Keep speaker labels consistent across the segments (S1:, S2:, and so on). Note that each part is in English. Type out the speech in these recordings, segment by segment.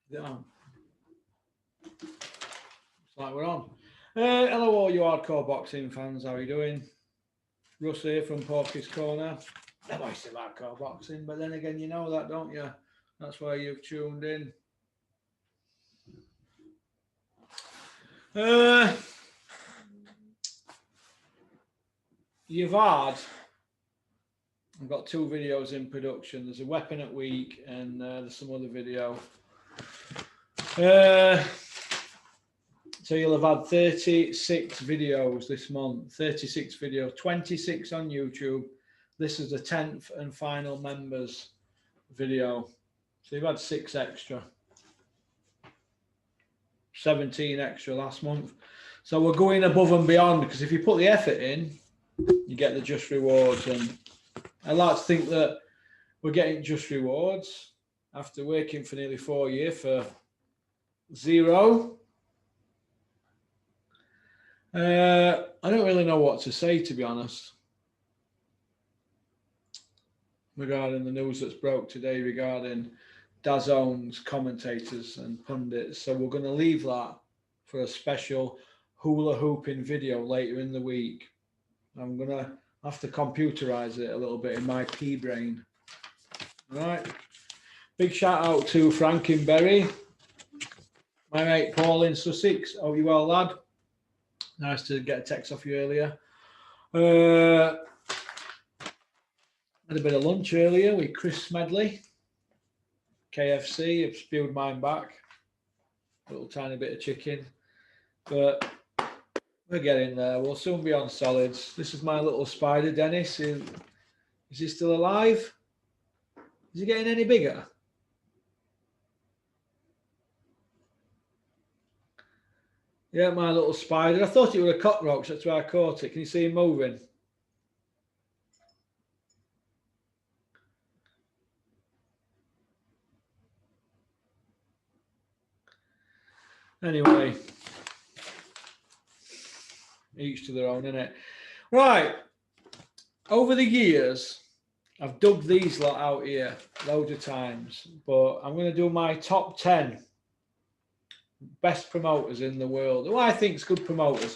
S1: Is it on? It's like we're on. Hello, all you hardcore boxing fans. How are you doing? Russ here from Porky's Corner. I know I still hardcore boxing, but then again, you know that, don't you? That's why you've tuned in. You've had. I've got 2 videos in production. There's a weapon at week, and there's some other video. So you'll have had 36 videos this month. 36 videos, 26 on YouTube. This is the 10th and final members video. So you've had 6 extra. 17 extra last month. So we're going above and beyond, because if you put the effort in, you get the just rewards. And I like to think that we're getting just rewards after working for nearly 4 years for 0. I don't really know what to say, to be honest, regarding the news that's broke today regarding DAZN's commentators and pundits. So we're going to leave that for a special hula hooping video later in the week. I'm going to have to computerize it a little bit in my pea brain. All right. Big shout out to Frankenberry, my mate Paul in Sussex. Hope you well, lad. Nice to get a text off you earlier. Had a bit of lunch earlier with Chris Smedley. KFC, I've spewed mine back. A little tiny bit of chicken. But we're getting there. We'll soon be on solids. This is my little spider, Dennis. Is he still alive? Is he getting any bigger? Yeah, my little spider. I thought it was a cockroach. That's why I caught it. Can you see him moving? Anyway, each to their own, innit? Right. Over the years, I've dug these lot out here loads of times, but I'm going to do my top 10 best promoters in the world, who I think is good promoters.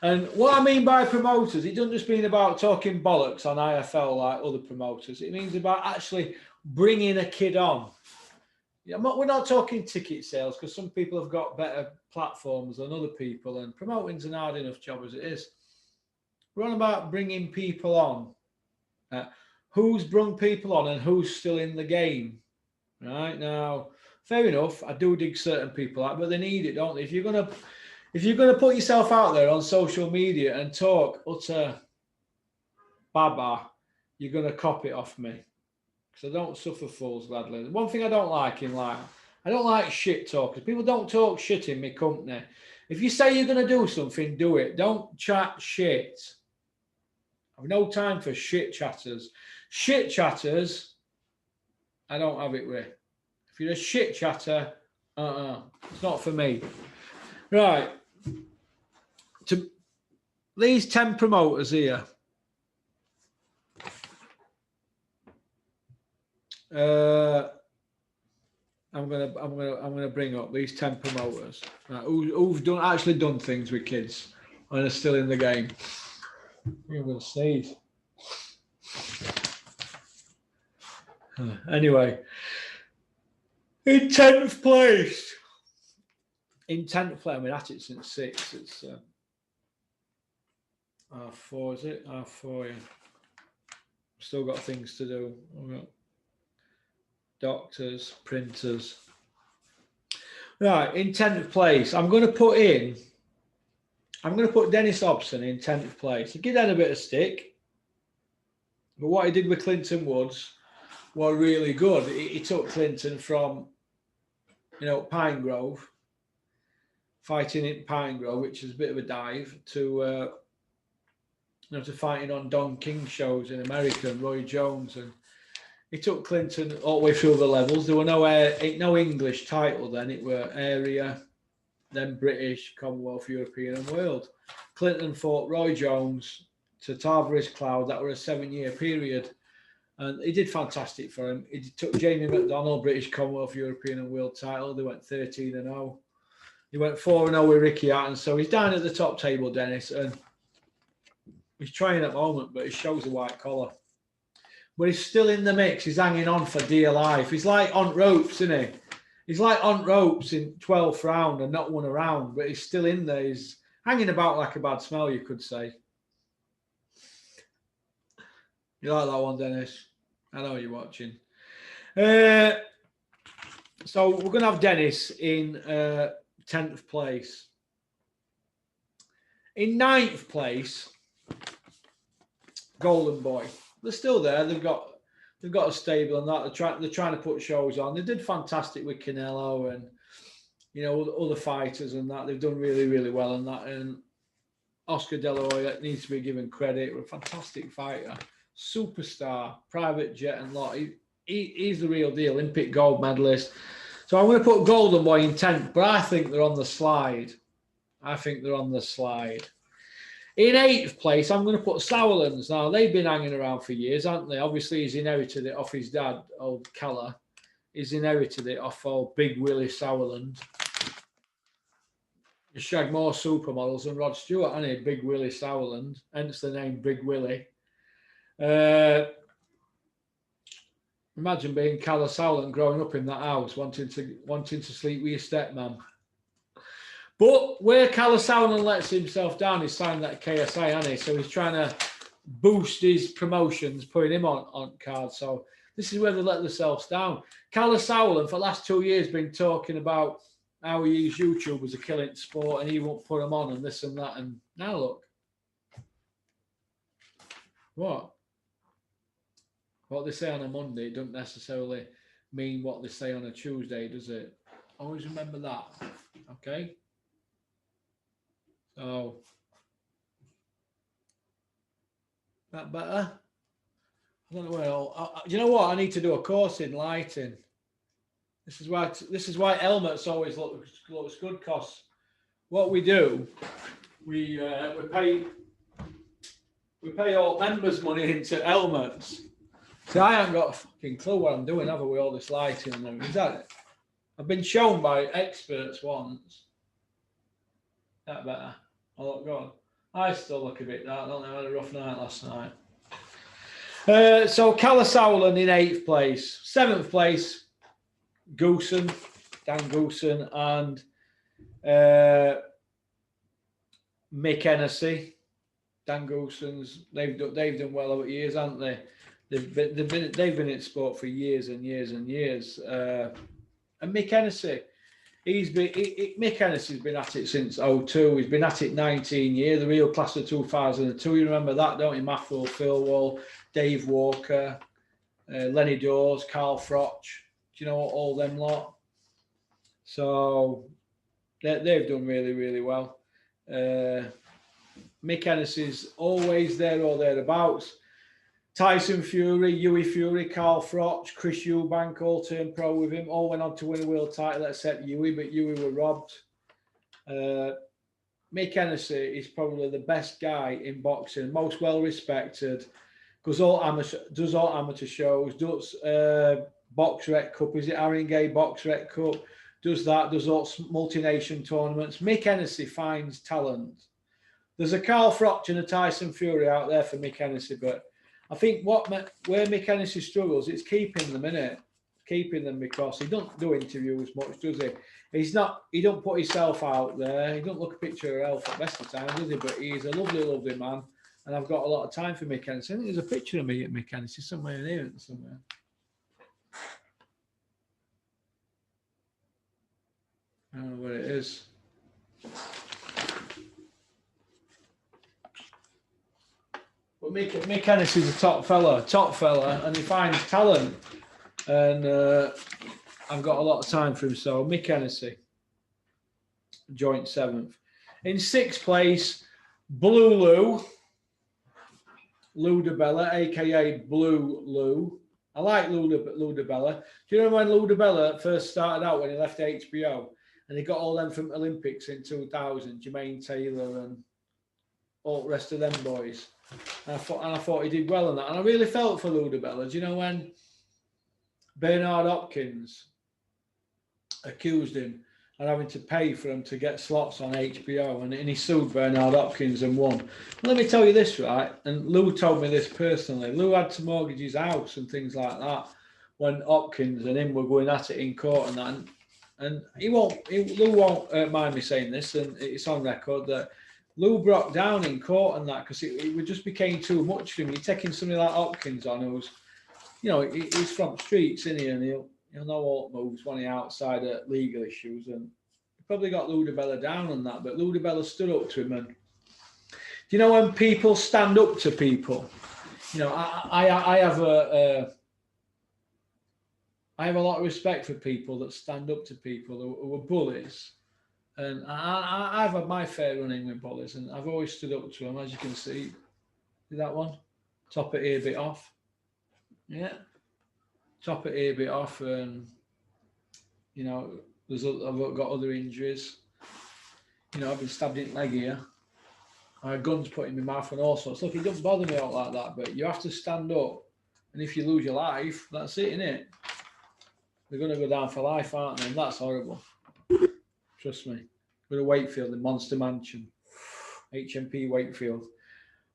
S1: And what I mean by promoters, it doesn't just mean about talking bollocks on IFL like other promoters. It means about actually bringing a kid on. We're not talking ticket sales, because some people have got better platforms than other people, and promoting's an hard enough job as it is. We're on about bringing people on. Who's brung people on and who's still in the game. Right now, fair enough, I do dig certain people out, but they need it, don't they? If you're gonna put yourself out there on social media and talk utter baba, you're gonna cop it off me. Because I don't suffer fools gladly. One thing I don't like in life, I don't like shit talkers. People don't talk shit in my company. If you say you're gonna do something, do it. Don't chat shit. I've no time for shit chatters. Shit chatters, I don't have it with. If you're a shit chatter, it's not for me. Right. To these 10 promoters here. I'm gonna bring up these 10 promoters, right, who've actually done things with kids and are still in the game. I'm gonna sneeze. Anyway, in 10th place. In 10th place, I've been at it since 6. It's R4, is it? R4, yeah. Still got things to do. I've got doctors, printers. Right, in 10th place, I'm going to put Dennis Hobson in 10th place. He did have a bit of stick, but what he did with Clinton Woods was really good. He took Clinton from, Pine Grove, fighting in Pine Grove, which is a bit of a dive, to to fighting on Don King shows in America and Roy Jones, and he took Clinton all the way through the levels. There were no English title then. It were area, then British, Commonwealth, European, and World. Clinton fought Roy Jones to Tarver's Cloud. That were a 7-year period. And he did fantastic for him. He took Jamie McDonnell, British Commonwealth, European and World title. They went 13-0. He went 4-0 with Ricky Hatton. So he's down at the top table, Dennis, and he's trying at the moment, but he shows a white collar. But he's still in the mix. He's hanging on for dear life. He's like on ropes, isn't he? He's like on ropes in 12th round and not won a round, but he's still in there. He's hanging about like a bad smell, you could say. You like that one, Dennis? I know you're watching. So we're going to have Dennis in 10th place. In 9th place, Golden Boy. They're still there. They've got a stable and that. They're trying to put shows on. They did fantastic with Canelo and, you know, other fighters and that. They've done really, really well on that. And Oscar De La Hoya needs to be given credit. We're a fantastic fighter. Superstar, private jet and lot. He's the real deal. Olympic gold medalist. So I'm going to put Golden Boy in 10th, but I think they're on the slide. In 8th place, I'm going to put Sauerlands. Now, they've been hanging around for years, haven't they? Obviously, he's inherited it off his dad, old Keller. He's inherited it off old Big Willie Sauerland. He shagged more supermodels than Rod Stewart, hasn't he? Big Willie Sauerland, hence the name Big Willie. Imagine being Keller Sauerland growing up in that house, wanting to sleep with your stepmom. But where Keller Sauerland lets himself down, he's signed that KSI, hasn't he? So he's trying to boost his promotions, putting him on cards. So this is where they let themselves down. Keller Sauerland, for the last 2 years, been talking about how he used YouTube as a killing sport and he won't put them on and this and that. And now look. What they say on a Monday doesn't necessarily mean what they say on a Tuesday, does it? Always remember that. Okay? So, that better? I don't know where. You know what? I need to do a course in lighting. This is why helmets always looks good. Cause what we do, we pay all members money into helmets. See, I haven't got a fucking clue what I'm doing, have I, with all this lighting and everything. Is that it? I've been shown by experts once. That better. I look good. I still look a bit dark. I don't know. I had a rough night last night. So Keller Sauerland in 8th place. 7th place, Goosen, Dan Goosen, and Mick Hennessy. Dan Goosen's, they've done well over years, haven't they? They've been in sport for years and years and years. And Mick Hennessy, Mick Hennessy's been at it since 2002. He's been at it 19 years. The real class of 2002. You remember that, don't you? Maffrell, Phil Wall, Dave Walker, Lenny Dawes, Carl Froch. Do you know all them lot? So they've done really, really well. Mick Hennessy's always there or thereabouts. Tyson Fury, Hughie Fury, Carl Froch, Chris Eubank all turned pro with him. All went on to win a world title except Hughie, but Hughie were robbed. Mick Hennessy is probably the best guy in boxing, most well respected. Does all amateur shows, does Box Rec Cup, is it Haringey Box Rec Cup? Does all multi-nation tournaments. Mick Hennessy finds talent. There's a Carl Froch and a Tyson Fury out there for Mick Hennessy, but I think where Mick Hennessy struggles, it's keeping them in it. Keeping them because he don't do interviews much, does he? He don't put himself out there. He don't look a picture of health at best of times, does he? But he's a lovely, lovely man. And I've got a lot of time for Mick Hennessy. I think there's a picture of me at Mick Hennessy somewhere in here somewhere. I don't know where it is. But Mick Hennessy's a top fella, and he finds talent. And I've got a lot of time for him. So Mick Hennessy, joint 7th. In 6th place, Blue Lou DiBella, a.k.a. Blue Lou. I like Lou DiBella. Do you remember when Lou DiBella first started out when he left HBO? And he got all them from Olympics in 2000, Jermaine Taylor and all the rest of them boys. And I thought he did well on that. And I really felt for Ludabella. Do you know when Bernard Hopkins accused him of having to pay for him to get slots on HBO, and he sued Bernard Hopkins and won? Let me tell you this, right? And Lou told me this personally. Lou had to mortgage his house and things like that when Hopkins and him were going at it in court and that. And Lou won't mind me saying this, and it's on record that Lou broke down in court and that because it just became too much for him. You're taking somebody like Hopkins on, who's, you know, he's from streets, isn't he? And he'll know all the moves when he's outside of legal issues. And he probably got Ludabella down on that, but Ludabella stood up to him. And do you know when people stand up to people? You know, I have I have a lot of respect for people that stand up to people who are bullies. And I've had my fair running with bullies, and I've always stood up to them, as you can see. See that one? Top it ear bit off. Yeah. Top it ear bit off, and, you know, I've got other injuries. You know, I've been stabbed in the leg here. I had guns put in my mouth and all sorts. Look, it doesn't bother me out like that, but you have to stand up. And if you lose your life, that's it, innit? They're going to go down for life, aren't they? And that's horrible. Trust me. Go to Wakefield in Monster Mansion. HMP Wakefield.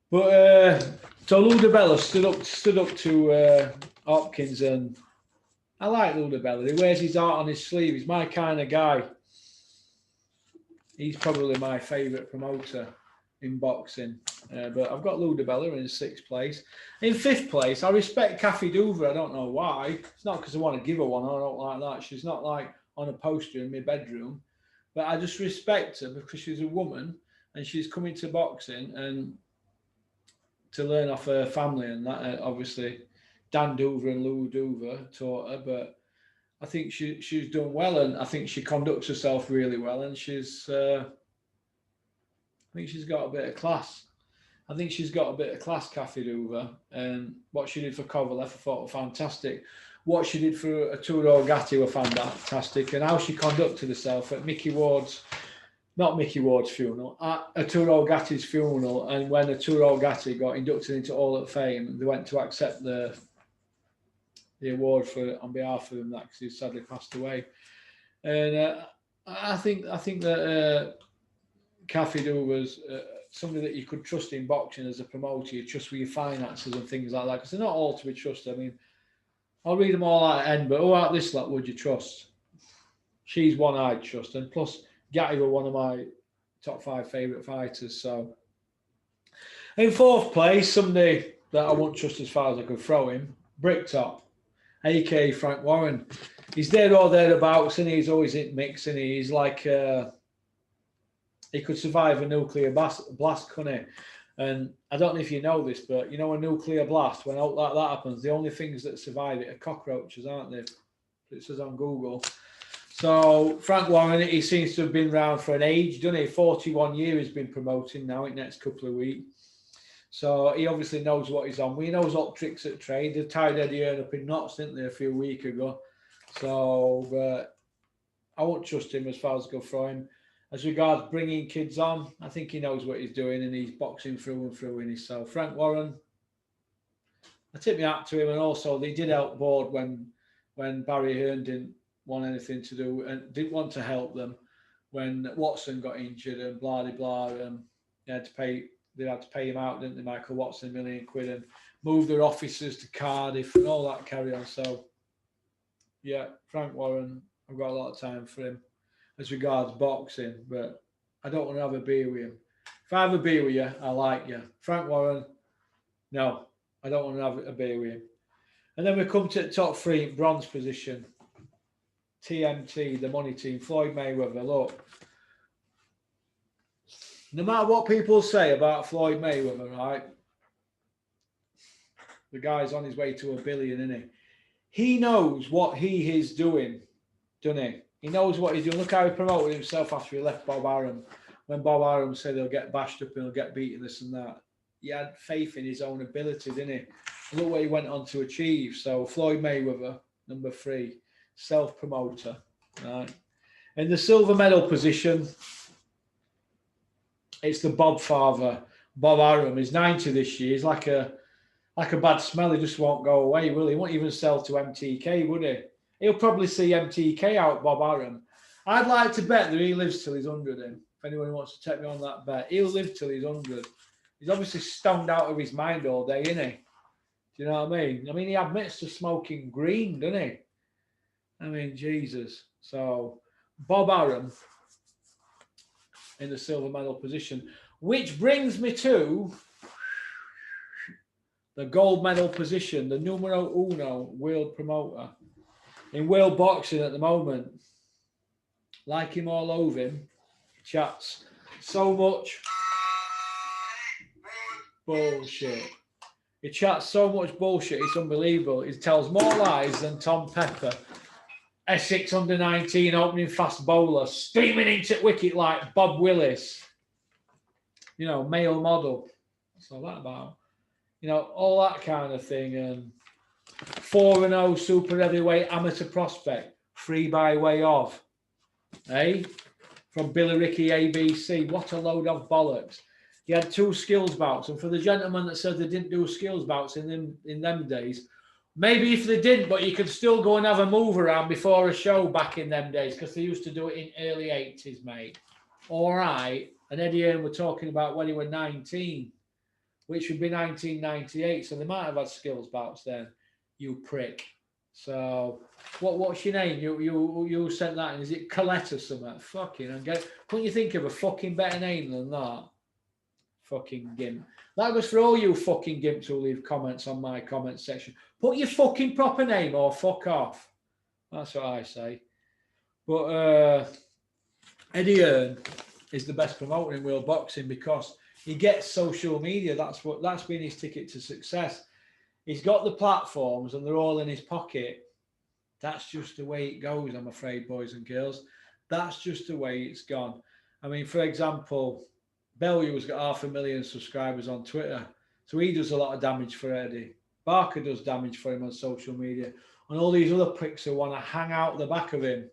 S1: But so Ludabella stood up to Hopkins, and I like Ludabella. He wears his heart on his sleeve. He's my kind of guy. He's probably my favourite promoter in boxing. But I've got Ludabella in 6th place. In 5th place, I respect Kathy Doover. I don't know why. It's not because I want to give her one. I don't like that. She's not like on a poster in my bedroom. But I just respect her because she's a woman and she's coming to boxing and to learn off her family and that. Obviously, Dan Doover and Lou Doover taught her, but I think she's done well, and I think she conducts herself really well, and I think she's got a bit of class. I think she's got a bit of class, Kathy Doover, and what she did for Kovalev I thought was fantastic. What she did for Arturo Gatti were fantastic, and how she conducted herself at not Mickey Ward's funeral, at Arturo Gatti's funeral, and when Arturo Gatti got inducted into Hall of Fame, they went to accept the award on behalf of him, because he sadly passed away. And I think that Kathy was somebody that you could trust in boxing as a promoter. You trust with your finances and things like that, because they're not all to be trusted. I mean, I'll read them all out at the end, but who out this lot would you trust? She's one I'd trust, and plus Gatti were one of my top 5 favourite fighters. So in 4th place, somebody that I won't trust as far as I could throw him, Bricktop, aka Frank Warren. He's there or thereabouts, and he's always in mix, and he's like he could survive a nuclear blast, couldn't he? And I don't know if you know this, but you know, a nuclear blast, when out like that happens, the only things that survive it are cockroaches, aren't they? It says on Google. So Frank Warren, he seems to have been around for an age, doesn't he? 41 years he's been promoting now in the next couple of weeks. So he obviously knows what he's on. We knows all tricks at trade. They tied Eddie Hearn up in knots, didn't they, a few weeks ago? So I won't trust him as far as I go for him. As regards bringing kids on, I think he knows what he's doing, and he's boxing through and through in himself. Frank Warren, I tip my hat to him, and also they did help board when Barry Hearn didn't want anything to do and didn't want to help them when Watson got injured and blah blah blah. They had to pay him out, didn't they, Michael Watson, £1 million, and move their offices to Cardiff and all that carry on. So yeah, Frank Warren, I've got a lot of time for him as regards boxing, but I don't want to have a beer with him. If I have a beer with you, I like you. Frank Warren, no, I don't want to have a beer with him. And then we come to the top 3 bronze position. TMT, the money team, Floyd Mayweather. Look, no matter what people say about Floyd Mayweather, right? The guy's on his way to $1 billion, isn't he? He knows what he is doing, doesn't he? He knows what he's doing. Look how he promoted himself after he left Bob Arum. When Bob Arum said he'll get bashed up and he'll get beaten, this and that. He had faith in his own ability, didn't he? And look what he went on to achieve. So Floyd Mayweather, number 3, self-promoter. Right. In the silver medal position, it's the Bob father, Bob Arum is 90 this year. He's like a bad smell. He just won't go away, will he? He won't even sell to MTK, would he? He'll probably see MTK out, Bob Arum. I'd like to bet that he lives till he's 100. Him. If anyone wants to take me on that bet, he'll live till he's 100. He's obviously stoned out of his mind all day, isn't he? Do you know what I mean? I mean, he admits to smoking green, doesn't he? I mean, Jesus. So, Bob Arum in the silver medal position, which brings me to the gold medal position, the numero uno world promoter in world boxing at the moment. Like him all over him, chats so much bullshit. He chats so much bullshit, it's unbelievable. He tells more lies than Tom Pepper. Essex under 19 opening fast bowler, steaming into wicket like Bob Willis. You know, male model. What's all that about? You know, all that kind of thing. And 4-0 super heavyweight amateur prospect, free by way of. Eh? From Billy Ricky ABC. What a load of bollocks. He had 2 skills bouts. And for the gentleman that said they didn't do skills bouts in them days, maybe if they didn't, but you could still go and have a move around before a show back in them days, because they used to do it in early 80s, mate. All right. And Eddie Hearn were talking about when he was 19, which would be 1998. So they might have had skills bouts then, you prick. So what's your name? You sent that in. Is it Colette or something? Fucking, couldn't you think of a fucking better name than that? Fucking gimp. That goes for all you fucking gimps who leave comments on my comment section. Put your fucking proper name or fuck off. That's what I say. But Eddie Hearn is the best promoter in world boxing because he gets social media. That's been his ticket to success. He's got the platforms and they're all in his pocket. That's just the way it goes, I'm afraid, boys and girls. That's just the way it's gone. I mean, for example, Bellew's got 500,000 subscribers on Twitter. So he does a lot of damage for Eddie. Barker does damage for him on social media. And all these other pricks who want to hang out the back of him.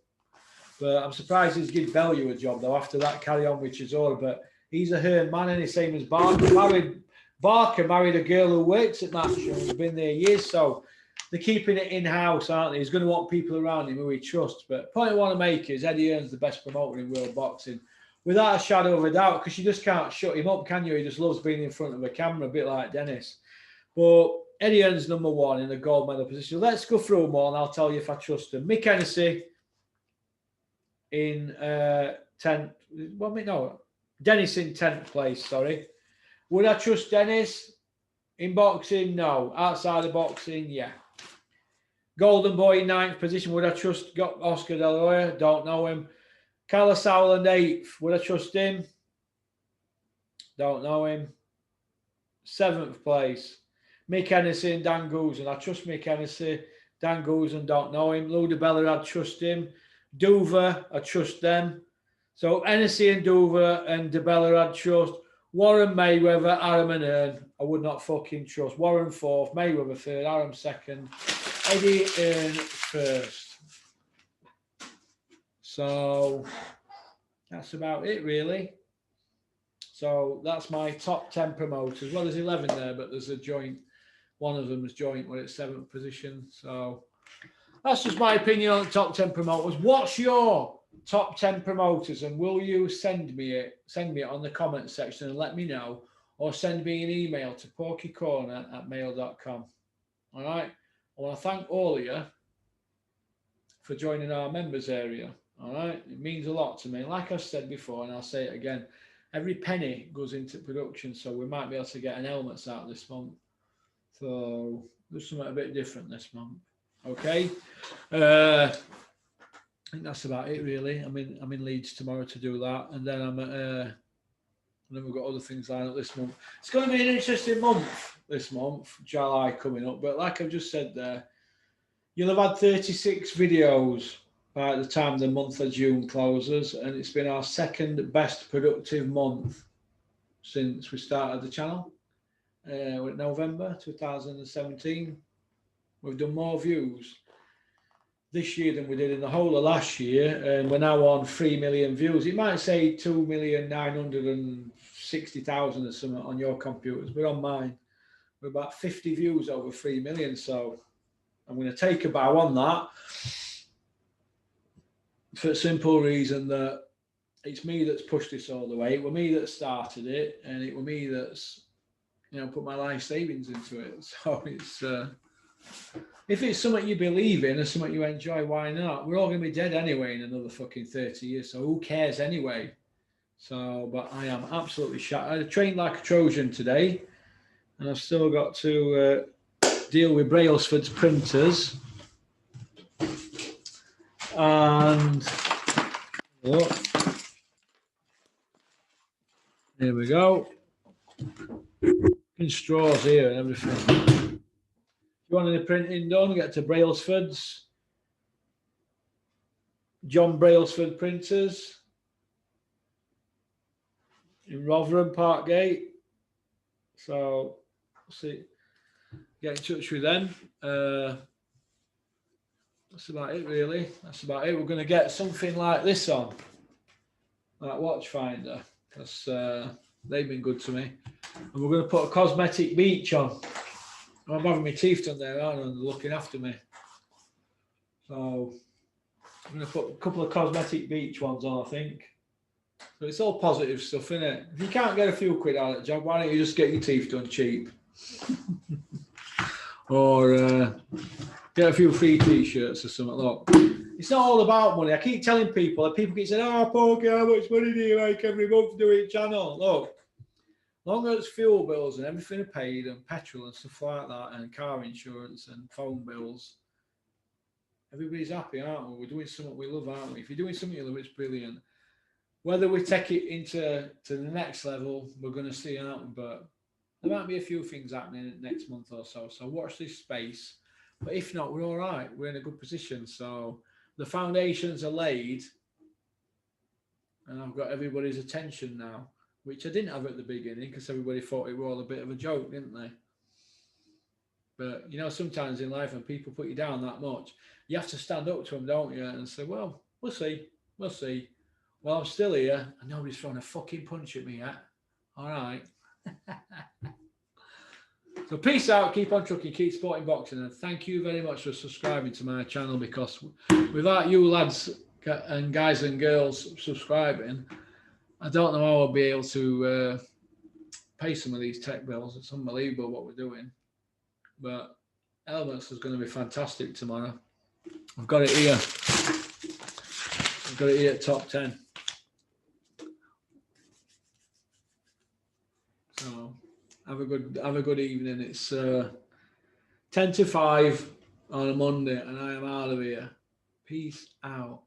S1: But I'm surprised he's given Bellew a job, though, after that carry on with Chisora. But he's a Hearn man, and he's same as Barker. Barker married a girl who works at Matchroom and has been there years. So they're keeping it in-house, aren't they? He's going to want people around him who he trusts. But the point I want to make is Eddie Hearn's the best promoter in world boxing. Without a shadow of a doubt, because you just can't shut him up, can you? He just loves being in front of a camera, a bit like Dennis. But Eddie Hearn's #1 in the gold medal position. Let's go through them all, and I'll tell you if I trust him. Mick Hennessy in 10th. Well, no, Dennis in 10th place, sorry. Would I trust Dennis in boxing? No. Outside of boxing, yeah. Golden Boy in 9th position. Would I trust Oscar De La Hoya? Don't know him. Carlos Sauerland 8th. Would I trust him? Don't know him. 7th place. Mick Hennessy and Dan Guzan. I trust Mick Hennessy. Dan Guzan, don't know him. Lou DiBella, I trust him. Duva, I trust them. So Hennessy and Duva and DiBella, I'd trust. Warren, Mayweather, Arum and Hearn, I would not fucking trust. Warren 4th, Mayweather 3rd, Arum 2nd, Eddie Hearn 1st. So that's about it, really. So that's my top 10 promoters. Well, there's 11 there, but there's a joint. One of them is joint. We're at 7th position. So that's just my opinion on the top 10 promoters. What's your top 10 promoters? And will you send me it on the comment section and let me know, or send me an email to porkycorner@mail.com. All right. I want to thank all of you for joining our members area. All right. It means a lot to me. Like I said before, and I'll say it again, every penny goes into production. So we might be able to get an helmets out this month. So there's something a bit different this month. Okay. I think that's about it, really. I'm in Leeds tomorrow to do that, and then and then we've got other things lined up this month. It's going to be an interesting month this month, July coming up. But like I've just said there, you'll have had 36 videos by the time the month of June closes, and it's been our second best productive month since we started the channel. We're in November 2017. We've done more views this year than we did in the whole of last year, and we're now on 3 million views. It might say 2,960,000 or something on your computers, but on mine, we're about 50 views over 3 million. So I'm going to take a bow on that for the simple reason that it's me that's pushed this all the way. It was me that started it, and it was me that's, put my life savings into it. So it's if it's something you believe in or something you enjoy, why not? We're all going to be dead anyway in another fucking 30 years, so who cares anyway? So, but I am absolutely shattered. I trained like a Trojan today, and I've still got to deal with Brailsford's printers. And look, here we go. In straws here and everything. If you want any printing done, get to Brailsford's. John Brailsford Printers in Rotherham, Parkgate. So, see, get in touch with them. That's about it, really. That's about it. We're going to get something like this on, like Watchfinder, because they've been good to me. And we're going to put a cosmetic beach on. I'm having my teeth done there, aren't I? And they're looking after me. So I'm going to put a couple of cosmetic beach ones on, I think. So it's all positive stuff, isn't it? If you can't get a few quid out of the job, why don't you just get your teeth done cheap? Or get a few free t-shirts or something. Look, it's not all about money. I keep telling people, and people keep saying, "Oh, Porky, how much money do you make every month doing your channel?" Look, long as fuel bills and everything are paid, and petrol and stuff like that, and car insurance and phone bills, everybody's happy, aren't we? We're doing something we love, aren't we? If you're doing something you love, it's brilliant. Whether we take it into the next level, we're going to see, aren't we? But there might be a few things happening next month or so. So watch this space. But if not, we're all right. We're in a good position. So the foundations are laid, and I've got everybody's attention now, which I didn't have at the beginning because everybody thought it was all a bit of a joke, didn't they? But, sometimes in life when people put you down that much, you have to stand up to them, don't you? And say, well, we'll see. We'll see. Well, I'm still here, and nobody's thrown a fucking punch at me yet. All right. So peace out, keep on trucking, keep supporting boxing, and thank you very much for subscribing to my channel, because without you lads and guys and girls subscribing, I don't know how I'll be able to pay some of these tech bills. It's unbelievable what we're doing. But Elements is going to be fantastic tomorrow. I've got it here. I've got it here at top 10. So have a good evening. It's 10 to 5 on a Monday, and I am out of here. Peace out.